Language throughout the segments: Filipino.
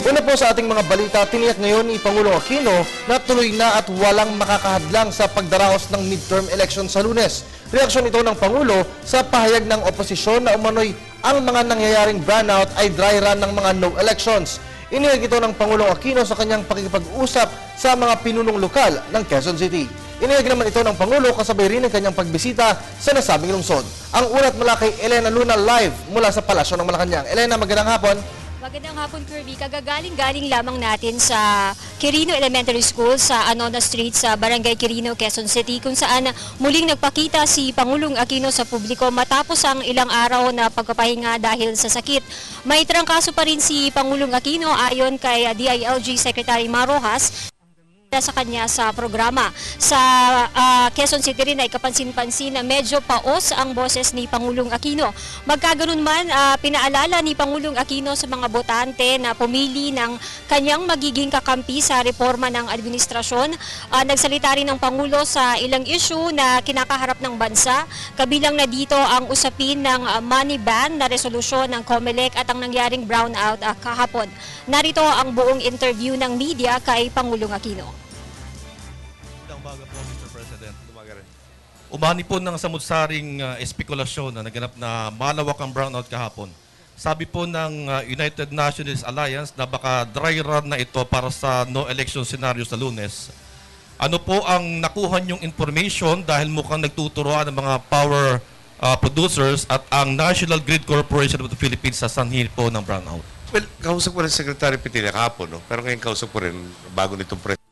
Una po sa ating mga balita, tiniyak ngayon ni Pangulong Aquino na tuloy na at walang makakahadlang sa pagdaraos ng midterm election sa Lunes. Reaksyon ito ng Pangulo sa pahayag ng oposisyon na umano'y ang mga nangyayaring brownout ay dry run ng mga no elections. Inihag ito ng Pangulong Aquino sa kanyang pakikipag-usap sa mga pinunong lokal ng Quezon City. Inihag naman ito ng Pangulo kasabay rin ng kanyang pagbisita sa nasabing lungsod. Ang ulat mula kay Elena Luna live mula sa Palasyo ng Malacanang. Elena, magandang hapon. Magandang hapon, Kirby. Kagagaling-galing lamang natin sa Quirino Elementary School sa Anona Street sa Barangay Quirino, Quezon City, kung saan muling nagpakita si Pangulong Aquino sa publiko matapos ang ilang araw na pagpapahinga dahil sa sakit. May trangkaso pa rin si Pangulong Aquino ayon kay DILG Secretary Marojas sa kanya sa programa. Sa Quezon City rin ay kapansin-pansin na medyo paos ang boses ni Pangulong Aquino. Magkaganon man, pinaalala ni Pangulong Aquino sa mga botante na pumili ng kanyang magiging kakampi sa reforma ng administrasyon. Nagsalita rin ng Pangulo sa ilang issue na kinakaharap ng bansa. Kabilang na dito ang usapin ng money ban na resolusyon ng COMELEC at ang nangyaring brownout kahapon. Narito ang buong interview ng media kay Pangulong Aquino. Umaga po, Mr. President. Umani po ng samutsaring espekulasyon na naganap na malawak ang brownout kahapon. Sabi po ng United Nationalist Alliance na baka dry run na ito para sa no election scenario sa Lunes. Ano po ang nakuha niyong information dahil mukhang nagtuturoan ng mga power producers at ang National Grid Corporation of the Philippines sa sanhi po ng brownout? Well, kausap ko rin Secretary Petilla kahapon, no? Pero ngayon kausap ko rin bago nitong press.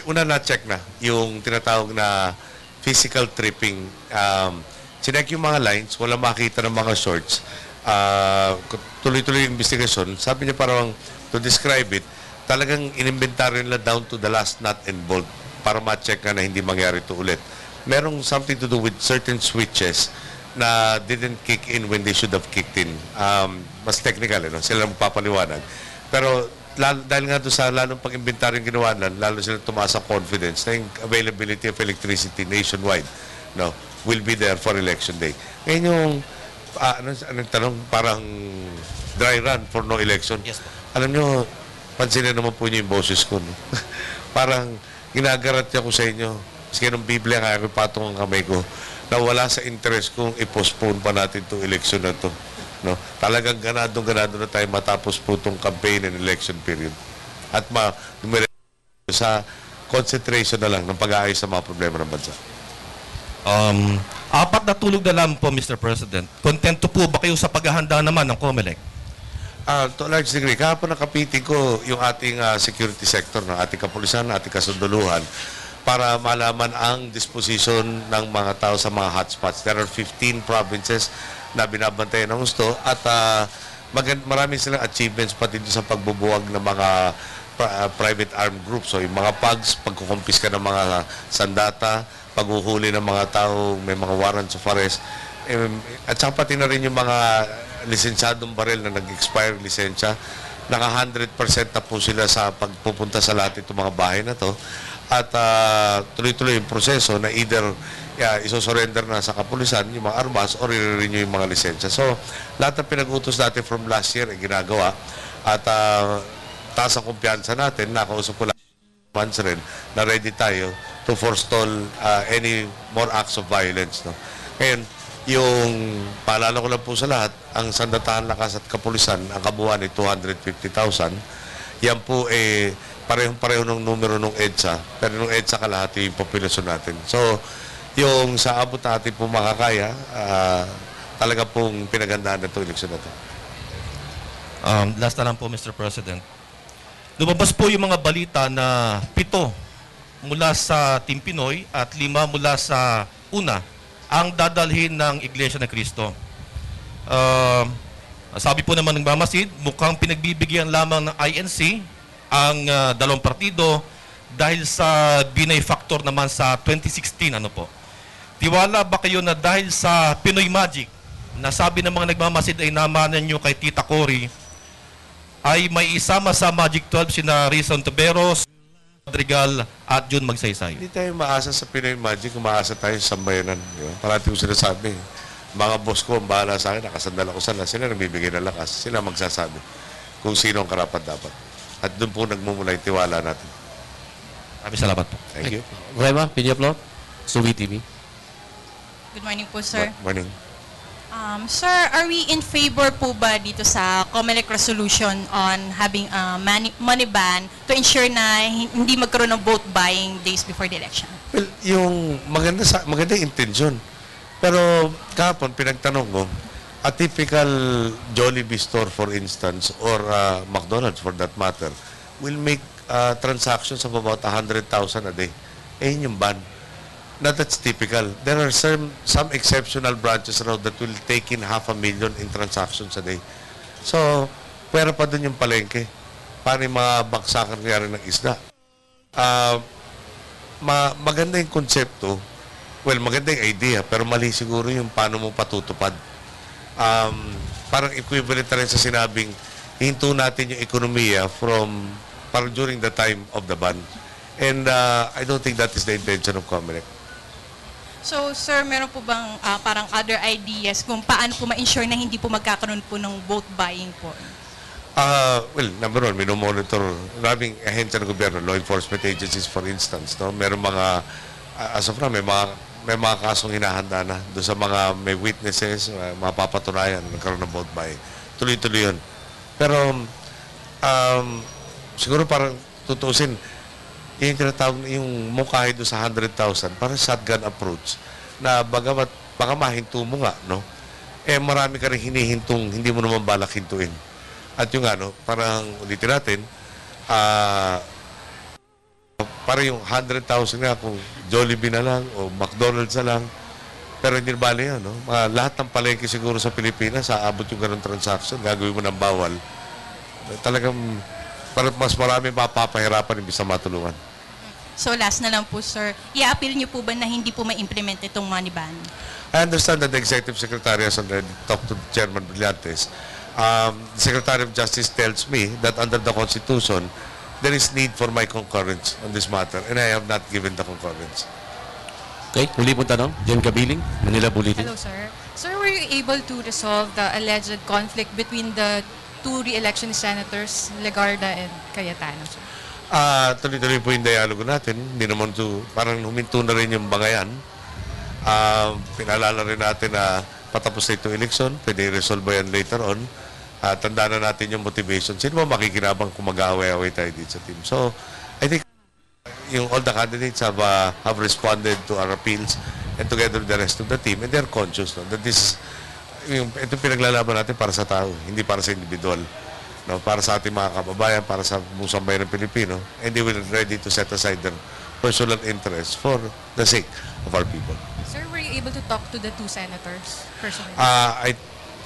Una na-check na yung tinatawag na physical tripping. Sinek yung mga lines, wala makita ng mga shorts. Tuloy-tuloy yung investigation. Sabi niya parang, to describe it, talagang inimbentaryo nila down to the last nut and bolt para ma-check na hindi mangyari ito ulit. Merong something to do with certain switches na didn't kick in when they should have kicked in. Mas technical, sila magpapaliwanag. Pero dahil nga doon sa lalong pag-inventaryo yung ginawa lalo sila tumaas ang confidence na yung availability of electricity nationwide will be there for election day. Ngayon yung, anong tanong, parang dry run for no election. Yes, po. Alam nyo, pansinin naman po nyo yung boses ko. No? Parang ginagarat niya ko sa inyo. Kasi nung Biblia, kaya ko patong ang kamay ko na wala sa interest kong i-postpone pa natin itong election na to. No? Talagang ganado na tayo matapos po itong campaign and election period. At sa concentration na lang ng pag-aayos sa mga problema ng bansa. Apat na tulog na lang po, Mr. President. Kontento po ba kayo sa paghahanda naman ng COMELEC? To a large degree, kahapon nakapiting ko yung ating security sector, no? Ating kapulisan, ating kasunduluhan, para malaman ang disposition ng mga tao sa mga hotspots. There are 15 provinces na binabantayan ng gusto at marami silang achievements pati sa pagbubuwag ng mga private armed groups. So yung mga PUGs, pagkukumpiska ng mga sandata, paghuhuli ng mga tao, may mga warrants of arrest, at saka pati na rin yung mga lisensyadong baril na nag-expire lisensya. Naka 100% na po sila sa pagpupunta sa lahat itong mga bahay na to. At tuloy-tuloy yung proseso na either isosurrender na sa kapulisan yung mga armas or i-renew yung mga lisensya. So, lahat ng pinag-utos natin from last year ay ginagawa at taas ang kumpiyansa natin, nakausap ko lang months rin na ready tayo to forestall any more acts of violence. No? Ngayon, yung paalala ko lang po sa lahat, ang Sandatahan Lakas at Kapulisan, ang kabuuan ay 250,000. Yan po parehong-pareho ng numero ng EDSA, pero ng EDSA kalahati yung populasyon natin. So, yung sa abot natin po makakaya, talaga pong pinagandaan na itong eleksyon na ito. Last na lang po, Mr. President. Lumabas po yung mga balita na 7 mula sa Team Pinoy at 5 mula sa UNA ang dadalhin ng Iglesia ng Cristo. Sabi po naman ng mamasid, mukhang pinagbibigyan lamang ng INC ang dalawang partido dahil sa binay factor naman sa 2016. Ano po? Tiwala ba kayo na dahil sa Pinoy Magic, na sabi ng mga nagmamasid ay namanan nyo kay Tita Cory, ay may isama sa Magic 12 sina Rizon Taberos, Madrigal at June Magsaysay? Hindi tayo maasa sa Pinoy Magic, umaasa tayo sa sambayanan. Parati ko sinasabi, mga boss ko ang bahala sa akin, nakasandal ako sila nagbibigay ng lakas, sila magsasabi. kung sino ang karapat-dapat. At doon po nagmumula yung tiwala natin. Maraming salamat po. Thank you. Rema, Pidiaplot, Suwi TV. Good morning po, sir. Morning. Sir, are we in favor po ba dito sa COMELEC resolution on having a money ban to ensure na hindi magkaroon ng vote buying days before the election? Well, yung maganda yung intensyon. Pero kahapon, pinagtanong ko, a typical Jollibee store, for instance, or McDonald's for that matter, will make transactions of about 100,000 a day. Yun yung ban. Now, that's typical. There are some exceptional branches around that will take in 500,000 in transactions a day. So, pwera pa dun yung palengke. Paano yung mga baksakan kaya ng isda? Maganda yung konsepto. Well, maganda yung idea, pero mali siguro yung paano mo patutupad. Parang equivalent na rin sa sinabing hinto natin yung ekonomiya parang during the time of the ban. And I don't think that is the intention of COMELEC. So, sir, meron po bang parang other ideas kung paano po ma-ensure na hindi po magkakaroon po ng vote buying po? Well, number one, minomonitor. Maraming ahensya ng gobyerno, law enforcement agencies, for instance. No? Meron mga, as of now, may mga kasong hinahanda na doon sa mga may witnesses, mapapatunayan, nagkaroon ng vote buying. Tuloy-tuloy yun. Pero, siguro parang tutusin, yung tinatawag yung mukhahe doon sa 100,000, parang shotgun approach, na baka mahinto mo nga, no? Marami ka rin hinihintong, hindi mo naman balak hintuin. At yung parang ulitin natin, parang yung 100,000 nga, kung Jollibee na lang, o McDonald's na lang, pero hindi bali yan, no? Lahat ng palengke siguro sa Pilipinas, aabot yung ganun transaction, gagawin mo ng bawal. Talagang, parang mas marami mapapahirapan imbis na matulungan. So, last na lang po, sir. I-appeal niyo po ba na hindi po ma-implement itong money ban? I understand that the Executive Secretary has already talked to Chairman Brillantes. The Secretary of Justice tells me that under the Constitution, there is need for my concurrence on this matter, and I have not given the concurrence. Okay, huli pong tanong. Jen Kabiling, Manila Bulletin. Hello, sir. Sir, were you able to resolve the alleged conflict between the two re-election senators, Legarda and Cayetano, sir? Tuloy-tuloy po yung dialogo natin. Hindi naman parang huminto na rin yung bangayan. Pinalala rin natin na patapos na itong eleksyon, pwede i-resolve yan later on. Tandaan na natin yung motivation. Sino ba makikinabang kung mag-aaway-aaway tayo dito sa team? So, I think all the candidates have responded to our appeals and together with the rest of the team, and they're conscious that ito pinaglalaban natin para sa tao, hindi para sa individual. No, para sa ating mga kababayan, para sa musang bayan ng Pilipino, and they will ready to set aside their personal interests for the sake of our people. Sir, were you able to talk to the two senators personally?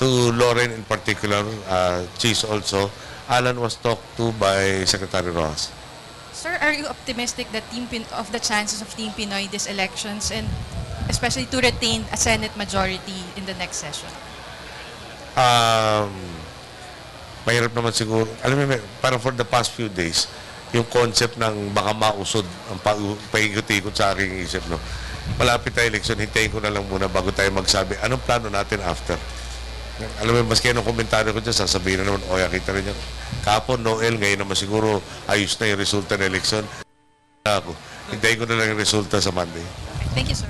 To Lauren in particular, Cheese also, Alan was talked to by Secretary Rojas. Sir, are you optimistic that of the chances of Team Pinoy these elections and especially to retain a Senate majority in the next session? Mahirap naman siguro. Alam mo, parang for the past few days, yung concept ng baka mausod ang paikot-ikot sa aking isip, no? Malapit tayo election, hintayin ko na lang muna bago tayo magsabi, anong plano natin after? Alam mo, maski anong komentaryo ko dyan, sasabihin na naman, kita rin yan. Kapon, Noel, ngayon naman siguro ayos na yung resulta ng election. Hintayin ko na lang yung resulta sa Monday. Thank you, sir.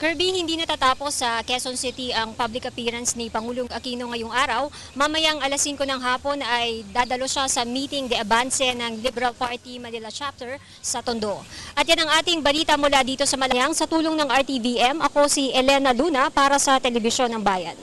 Kirby, hindi natatapos sa Quezon City ang public appearance ni Pangulong Aquino ngayong araw. Mamayang alas 5 ng hapon ay dadalo siya sa meeting de avance ng Liberal Party Manila Chapter sa Tondo. At yan ang ating balita mula dito sa Malayang sa tulong ng RTVM. Ako si Elena Luna para sa Telebisyon ng Bayan.